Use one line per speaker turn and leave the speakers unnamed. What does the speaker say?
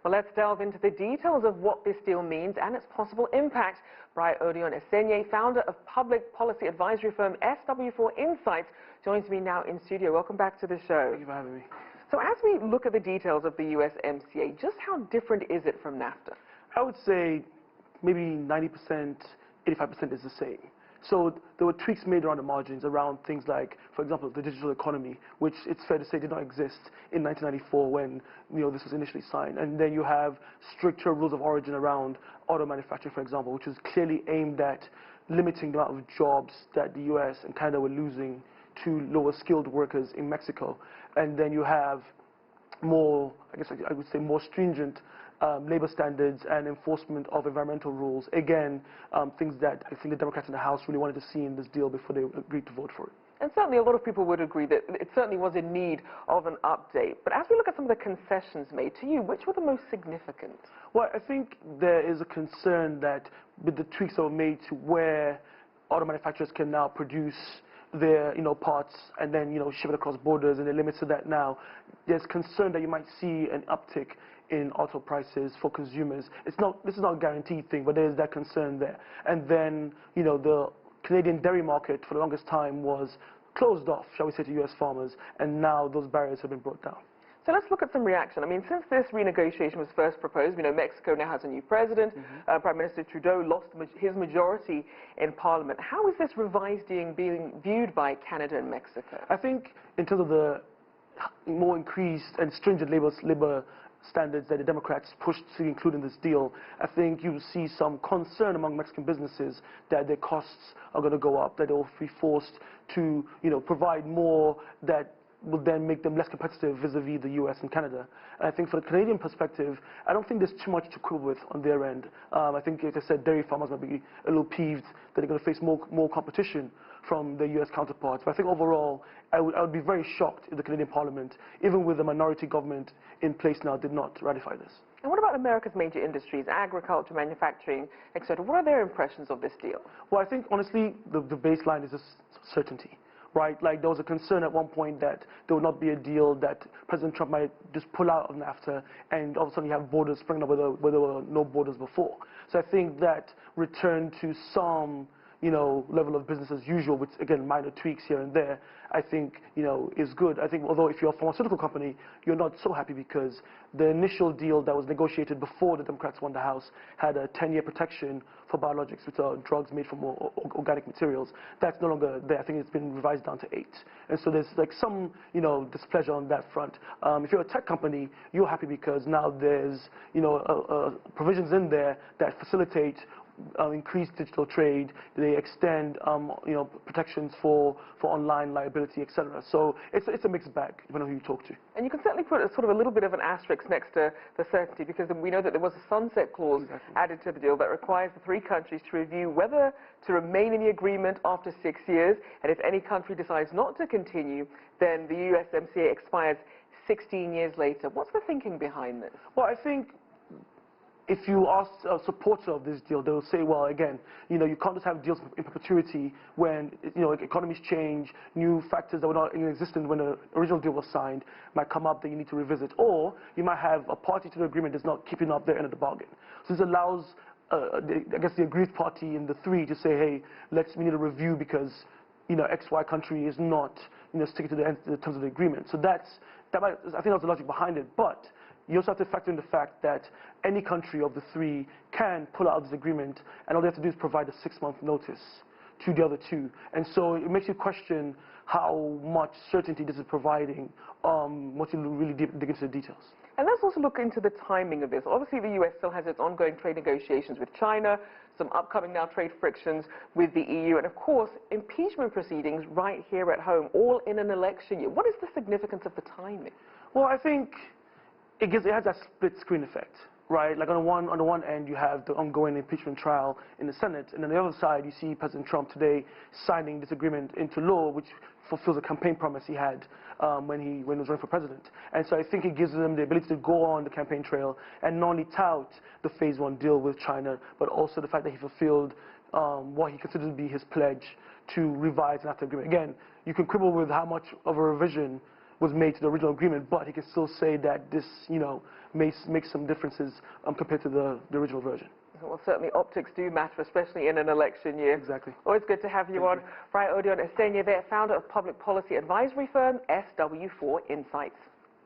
Well, let's delve into the details of what this deal means and its possible impact. Brai Odion-Esene, founder of public policy advisory firm SW4 Insights, joins me now in studio. Welcome back to the show.
Thank you for having me.
So as we look at the details of the USMCA, just how different is it from NAFTA?
I would say maybe 90%, 85% is the same. So there were tweaks made around the margins around things like, for example, the digital economy, which it's fair to say did not exist in 1994 when this was initially signed. And then you have stricter rules of origin around auto manufacturing, for example, which was clearly aimed at limiting the amount of jobs that the US and Canada were losing to lower skilled workers in Mexico. And then you have more, I guess I would say more stringent labor standards and enforcement of environmental rules. Again, things that I think the Democrats in the House really wanted to see in this deal before they agreed to vote for it.
And certainly a lot of people would agree that it certainly was in need of an update. But as we look at some of the concessions made to you, which were the most significant?
Well, I think there is a concern that with the tweaks that were made to where auto manufacturers can now produce their parts and then ship it across borders, and the limits to that now, there's concern that you might see an uptick in auto prices for consumers. This is not a guaranteed thing, but there is that concern there. And then the Canadian dairy market for the longest time was closed off, shall we say, to US farmers, and now those barriers have been brought down.
So let's look at some reaction. I mean, since this renegotiation was first proposed, Mexico now has a new president. Prime Minister Trudeau lost his majority in Parliament. How is this revised deal being viewed by Canada and Mexico?
I think in terms of the more increased and stringent labor standards that the Democrats pushed to include in this deal, I think you will see some concern among Mexican businesses that their costs are going to go up, that they will be forced to provide more that will then make them less competitive vis-a-vis the US and Canada. And I think for the Canadian perspective, I don't think there's too much to quibble with on their end. I think, like I said, dairy farmers might be a little peeved that they're going to face more competition from their US counterparts. But I think overall, I would be very shocked if the Canadian Parliament, even with a minority government in place now, did not ratify this.
And what about America's major industries, agriculture, manufacturing, etc.? What are their impressions of this deal?
Well, I think, honestly, the baseline is just certainty. Right, like there was a concern at one point that there would not be a deal, that President Trump might just pull out of NAFTA, and all of a sudden you have borders springing up where there were no borders before. So I think that return to some level of business as usual, with again minor tweaks here and there, I think is good. I think although if you're a pharmaceutical company, you're not so happy because the initial deal that was negotiated before the Democrats won the House had a 10-year protection for biologics, which are drugs made from organic materials. That's no longer there. I think it's been revised down to 8. And so there's like some displeasure on that front. If you're a tech company, you're happy because now there's provisions in there that facilitate increased digital trade. They extend protections for online liability, etc. So it's a mixed bag, depending on who you talk to. And
you can certainly put a little bit of an asterisk next to the certainty, because we know that there was a sunset clause added to the deal that requires the 3 countries to review whether to remain in the agreement after 6 years, and if any country decides not to continue, then the USMCA expires 16 years later. What's the thinking behind this?
Well, I think if you ask a supporter of this deal, they'll say, well, again, you can't just have deals in perpetuity when, economies change, new factors that were not in existence when the original deal was signed might come up that you need to revisit. Or you might have a party to the agreement that's not keeping up their end of the bargain. So this allows, I guess, the aggrieved party in the 3 to say, hey, we need a review because, XY country is not, sticking to the terms of the agreement. So I think that's the logic behind it. But you also have to factor in the fact that any country of the 3 can pull out of this agreement, and all they have to do is provide a 6-month notice to the other 2. And so it makes you question how much certainty this is providing once you really dig into the details.
And let's also look into the timing of this. Obviously, the US still has its ongoing trade negotiations with China, some upcoming now trade frictions with the EU, and of course, impeachment proceedings right here at home, all in an election year. What is the significance of the timing?
Well, I think it has that split screen effect, right? Like on the one end, you have the ongoing impeachment trial in the Senate, and on the other side, you see President Trump today signing this agreement into law, which fulfills a campaign promise he had when he was running for president. And so I think it gives them the ability to go on the campaign trail and not only tout the Phase 1 deal with China, but also the fact that he fulfilled what he considered to be his pledge to revise the NAFTA agreement. Again, you can quibble with how much of a revision was made to the original agreement, but he can still say that this, you know, may make some differences compared to the original version.
Well, certainly optics do matter, especially in an election year.
Exactly.
Always good to have you on. Brai Odion-Esene, there, founder of public policy advisory firm SW4 Insights.